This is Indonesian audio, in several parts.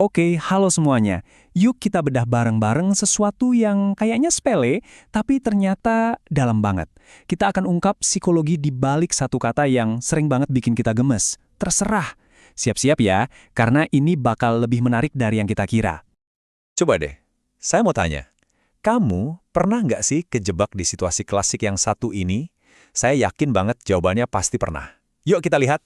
Oke, halo semuanya. Yuk kita bedah bareng-bareng sesuatu yang kayaknya sepele, tapi ternyata dalam banget. Kita akan ungkap psikologi di balik satu kata yang sering banget bikin kita gemes. Terserah. Siap-siap ya, karena ini bakal lebih menarik dari yang kita kira. Coba deh, saya mau tanya. Kamu pernah nggak sih kejebak di situasi klasik yang satu ini? Saya yakin banget jawabannya pasti pernah. Yuk kita lihat.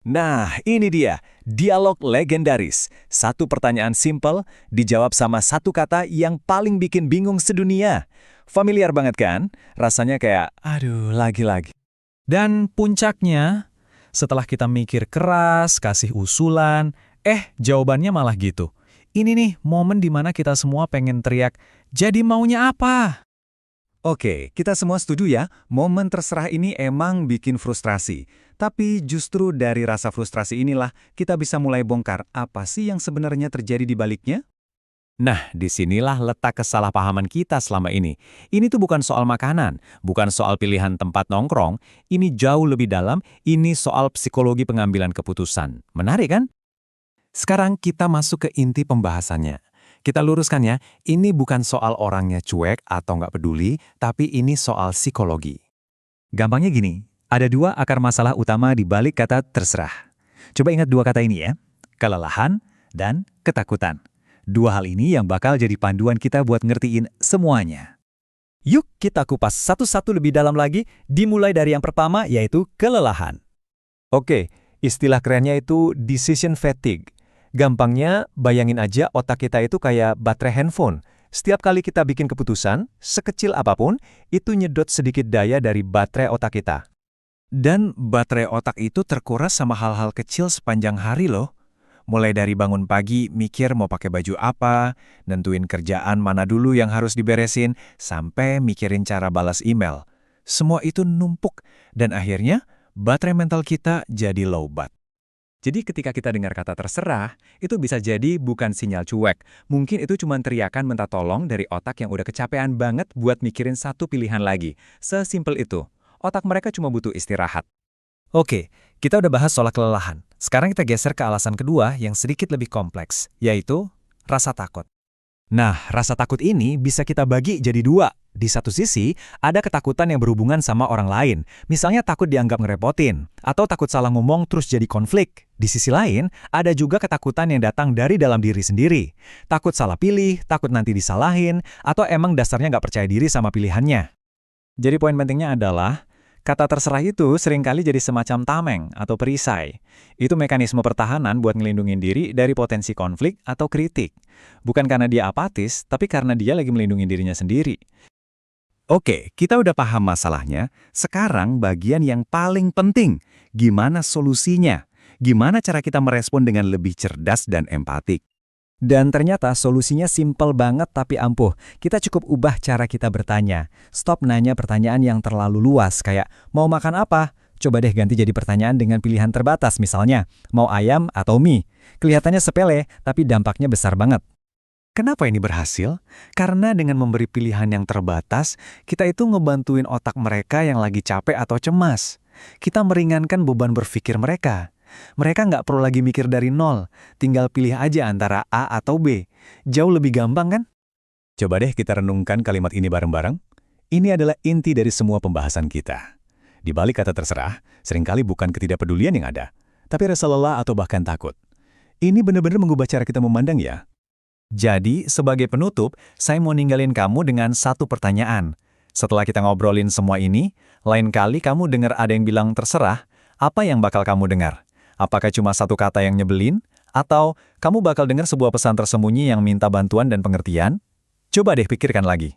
Nah, ini dia, dialog legendaris. Satu pertanyaan simpel, dijawab sama satu kata yang paling bikin bingung sedunia. Familiar banget kan? Rasanya kayak, aduh, lagi-lagi. Dan puncaknya, setelah kita mikir keras, kasih usulan, jawabannya malah gitu. Ini nih momen dimana kita semua pengen teriak, jadi maunya apa? Oke, kita semua setuju ya, momen terserah ini emang bikin frustrasi. Tapi justru dari rasa frustrasi inilah kita bisa mulai bongkar apa sih yang sebenarnya terjadi di baliknya? Nah, disinilah letak kesalahpahaman kita selama ini. Ini tuh bukan soal makanan, bukan soal pilihan tempat nongkrong, ini jauh lebih dalam, ini soal psikologi pengambilan keputusan. Menarik kan? Sekarang kita masuk ke inti pembahasannya. Kita luruskan ya, ini bukan soal orangnya cuek atau nggak peduli, tapi ini soal psikologi. Gampangnya gini, ada dua akar masalah utama di balik kata terserah. Coba ingat dua kata ini ya, kelelahan dan ketakutan. Dua hal ini yang bakal jadi panduan kita buat ngertiin semuanya. Yuk kita kupas satu-satu lebih dalam lagi, dimulai dari yang pertama yaitu kelelahan. Oke, istilah kerennya itu decision fatigue. Gampangnya, bayangin aja otak kita itu kayak baterai handphone. Setiap kali kita bikin keputusan, sekecil apapun, itu nyedot sedikit daya dari baterai otak kita. Dan baterai otak itu terkuras sama hal-hal kecil sepanjang hari loh. Mulai dari bangun pagi, mikir mau pakai baju apa, nentuin kerjaan mana dulu yang harus diberesin, sampai mikirin cara balas email. Semua itu numpuk, dan akhirnya baterai mental kita jadi lowbat. Jadi ketika kita dengar kata terserah, itu bisa jadi bukan sinyal cuek. Mungkin itu cuma teriakan minta tolong dari otak yang udah kecapean banget buat mikirin satu pilihan lagi. Sesimpel itu. Otak mereka cuma butuh istirahat. Oke, kita udah bahas soal kelelahan. Sekarang kita geser ke alasan kedua yang sedikit lebih kompleks, yaitu rasa takut. Nah, rasa takut ini bisa kita bagi jadi dua. Di satu sisi, ada ketakutan yang berhubungan sama orang lain. Misalnya takut dianggap ngerepotin, atau takut salah ngomong terus jadi konflik. Di sisi lain, ada juga ketakutan yang datang dari dalam diri sendiri. Takut salah pilih, takut nanti disalahin, atau emang dasarnya nggak percaya diri sama pilihannya. Jadi poin pentingnya adalah, kata terserah itu seringkali jadi semacam tameng atau perisai. Itu mekanisme pertahanan buat ngelindungin diri dari potensi konflik atau kritik. Bukan karena dia apatis, tapi karena dia lagi melindungi dirinya sendiri. Oke, kita udah paham masalahnya. Sekarang bagian yang paling penting, gimana solusinya? Gimana cara kita merespon dengan lebih cerdas dan empatik? Dan ternyata solusinya simpel banget tapi ampuh. Kita cukup ubah cara kita bertanya. Stop nanya pertanyaan yang terlalu luas, kayak mau makan apa? Coba deh ganti jadi pertanyaan dengan pilihan terbatas, misalnya mau ayam atau mie. Kelihatannya sepele, tapi dampaknya besar banget. Kenapa ini berhasil? Karena dengan memberi pilihan yang terbatas, kita itu ngebantuin otak mereka yang lagi capek atau cemas. Kita meringankan beban berpikir mereka. Mereka nggak perlu lagi mikir dari nol, tinggal pilih aja antara A atau B. Jauh lebih gampang kan? Coba deh kita renungkan kalimat ini bareng-bareng. Ini adalah inti dari semua pembahasan kita. Di balik kata terserah, seringkali bukan ketidakpedulian yang ada, tapi rasa lelah atau bahkan takut. Ini benar-benar mengubah cara kita memandang ya. Jadi, sebagai penutup, saya mau ninggalin kamu dengan satu pertanyaan. Setelah kita ngobrolin semua ini, lain kali kamu dengar ada yang bilang terserah, apa yang bakal kamu dengar? Apakah cuma satu kata yang nyebelin? Atau kamu bakal dengar sebuah pesan tersembunyi yang minta bantuan dan pengertian? Coba deh pikirkan lagi.